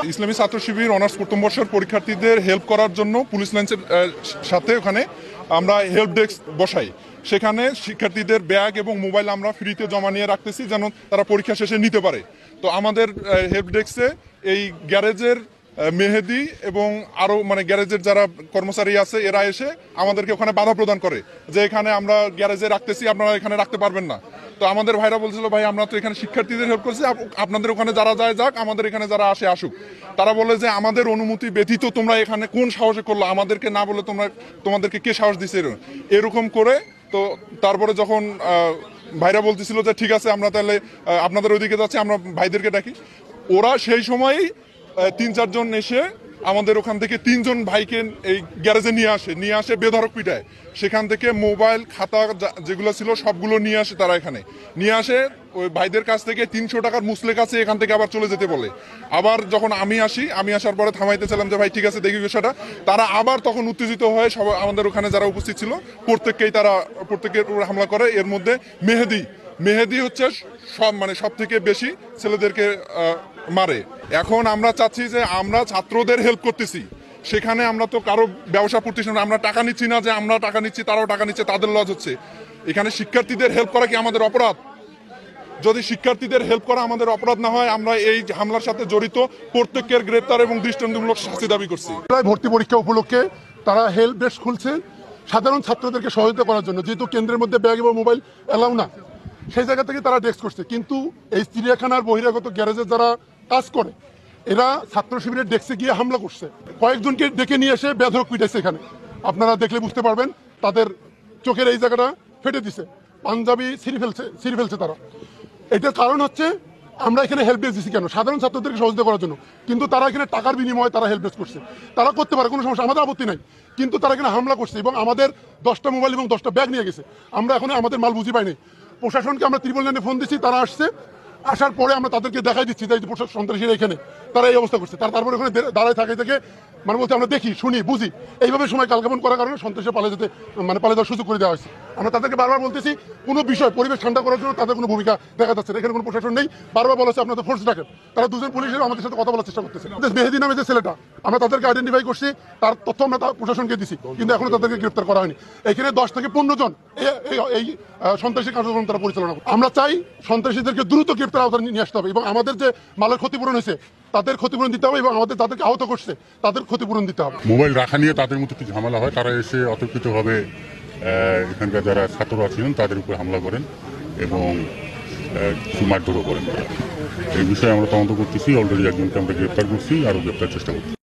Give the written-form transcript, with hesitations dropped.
ইসলামী ছাত্র শিবির অনার্স প্রথম বর্ষের পরীক্ষার্থীদের হেল্প করার জন্য পুলিশ লাইন্সের সাথে ওখানে আমরা হেল্প ডেস্ক বসাই। সেখানে শিক্ষার্থীদের ব্যাগ এবং মোবাইল আমরা ফ্রিতে জমা নিয়ে রাখতেছি যেন তারা পরীক্ষা শেষে নিতে পারে। তো আমাদের হেল্প ডেস্কে এই গ্যারেজের মেহেদি এবং আরও গ্যারেজের যারা কর্মচারী আছে এরা এসে আমাদেরকে ওখানে বাধা প্রদান করে যে এখানে আমরা গ্যারেজে রাখতেছি, আপনারা এখানে রাখতে পারবেন না। তো আমাদের ভাইরা বলছিল ভাই আমরা তো এখানে শিক্ষার্থীদের হেল্প করছি, আপনাদের ওখানে যারা যায় যাক, আমাদের এখানে যারা আসে আসুক। তারা বলে যে আমাদের অনুমতি ব্যতীত তোমরা এখানে কোন সাহসে করলো, আমাদেরকে না বলে তোমাদেরকে কে সাহস দিছে এরকম করে। তো তারপরে যখন ভাইরা বলতেছিল যে ঠিক আছে আমরা তাহলে আপনাদের ওইদিকে যাচ্ছি, আমরা ভাইদেরকে ডাকি। ওরা সেই সময়ই ৩-৪ জন এসে আমাদের ওখান থেকে ৩ জন ভাইকে এই গ্যারেজে নিয়ে আসে বেধড়ক পিটায়। সেখান থেকে মোবাইল খাতা যেগুলো ছিল সবগুলো নিয়ে আসে তারা এখানে নিয়ে আসে। ওই ভাইদের কাছ থেকে ৩০০ টাকার মুসলেক আছে, এখান থেকে আবার চলে যেতে বলে। আবার যখন আমি আসার পরে থামাইতেছিলাম যে ভাই ঠিক আছে দেখি বিষয়টা, তারা আবার তখন উত্তেজিত হয়ে সবাই আমাদের ওখানে যারা উপস্থিত ছিল প্রত্যেকের উপর হামলা করে। এর মধ্যে মেহেদি হচ্ছে সব থেকে বেশি ছেলেদেরকে মারে। এখন আমরা চাচ্ছি যে আমরা ছাত্রদের হেল্প করতেছি, সেখানে আমরা তো কারো ব্যবসা প্রতিষ্ঠান আমরা টাকা নিচ্ছি না যে আমরা টাকা নিচ্ছি তারাও টাকা নিচ্ছে, তাদের লস হচ্ছে। এখানে শিক্ষার্থীদের হেল্প করা কি আমাদের অপরাধ? যদি শিক্ষার্থীদের হেল্প করা আমাদের অপরাধ না হয়, আমরা এই হামলার সাথে জড়িত প্রত্যেকের গ্রেপ্তার এবং দৃষ্টান্তমূলক শাস্তি দাবি করছি। ভর্তি পরীক্ষা উপলক্ষে তারা হেল্প ডেস্ক খুলছে সাধারণ ছাত্রদেরকে সহায়তা করার জন্য, যেহেতু কেন্দ্রের মধ্যে ব্যাগ এবং মোবাইল এলাও না, সেই জায়গা থেকে তারা ডেস্ক করছে। কিন্তু এই চিড়িয়াখানার বহিরাগত গ্যারেজে যারা কাজ করে এরা ছাত্র শিবিরের ডেস্কে গিয়ে হামলা করছে, কয়েকজনকে ডেকে নিয়ে এসে বেধড়ক পিটাইছে। এখানে আপনারা দেখলে বুঝতে পারবেন তাদের চোখের এই জায়গাটা ফেটে দিছে, পাঞ্জাবি ছিঁড়ে ফেলছে তারা। এটার কারণ হচ্ছে আমরা এখানে হেল্প ডেস্ক দিচ্ছি কেন? সাধারণ ছাত্রদেরকে সহযোগিতা করার জন্য। কিন্তু তারা এখানে টাকার বিনিময়ে তারা হেল্প ডেস্ক করছে। তারা করতে পারে, কোনো সমস্যা, আমাদের আপত্তি নাই। কিন্তু তারা এখানে হামলা করছে এবং আমাদের 10টা মোবাইল এবং 10টা ব্যাগ নিয়ে গেছে। আমরা এখন আমাদের মাল বুঝি পাইনি। প্রশাসনকে আমরা ত্রিপল লাইনে ফোন দিচ্ছি, তারা আসছে। আসার পরে আমরা তাদেরকে দেখাই দিচ্ছি যে সন্ত্রাসীরা এখানে তারা এই অবস্থা করছে। তারপরে ওখানে দাঁড়ায় থাকে থেকে বলতে আমরা দেখি শুনি বুঝি, এইভাবে সময় কালক্ষেপণ করার কারণে সন্ত্রাসী পালিয়ে যাওয়ার সুযোগ করে দেওয়া হয়েছে। আমরা তাদেরকে বারবার বলতেছি কোনো বিষয় পরিবেশ ঠান্ডা করার জন্য তাদের কোনো ভূমিকা দেখা যাচ্ছে না। এখানে কোনো প্রশাসন নেই। বারবার বলেছে আপনাদের ফোর্স রাখেন। তারা 2 জন পুলিশের আমাদের সাথে কথা বলার চেষ্টা করতেছে। মেহেদি নামে যে ছেলেটা, আমরা তাদেরকে আইডেন্টিফাই করছি, তার তথ্য আমরা প্রশাসনকে দিছি, কিন্তু এখনো তাদেরকে গ্রেপ্তার করা হয়নি। এখানে 10 থেকে 15 জন এই সন্ত্রাসী কার্যক্রম তারা পরিচালনা করে। আমরা চাই সন্ত্রাসীদেরকে দ্রুত গ্রেপ্তার আওতায় নিয়ে আসতে হবে এবং আমাদের যে মালের ক্ষতিপূরণ হয়েছে তাদের ক্ষতিপূরণ দিতে হবে এবং আমাদের তাদেরকে আহত করছে তাদের ক্ষতিপূরণ দিতে হবে। মোবাইল রাখা নিয়ে তাদের মধ্যে কিছু ঝামেলা হয়, তারা এসে অতর্কিতভাবে এখানকার যারা ছাত্ররা ছিলেন তাদের উপর হামলা করেন এবং কিছু মারধরও করেন। এই বিষয়ে আমরা তদন্ত করতেছি। অলরেডি একজনকে আমরা গ্রেপ্তার করছি, আরও গ্রেপ্তার চেষ্টা করছি।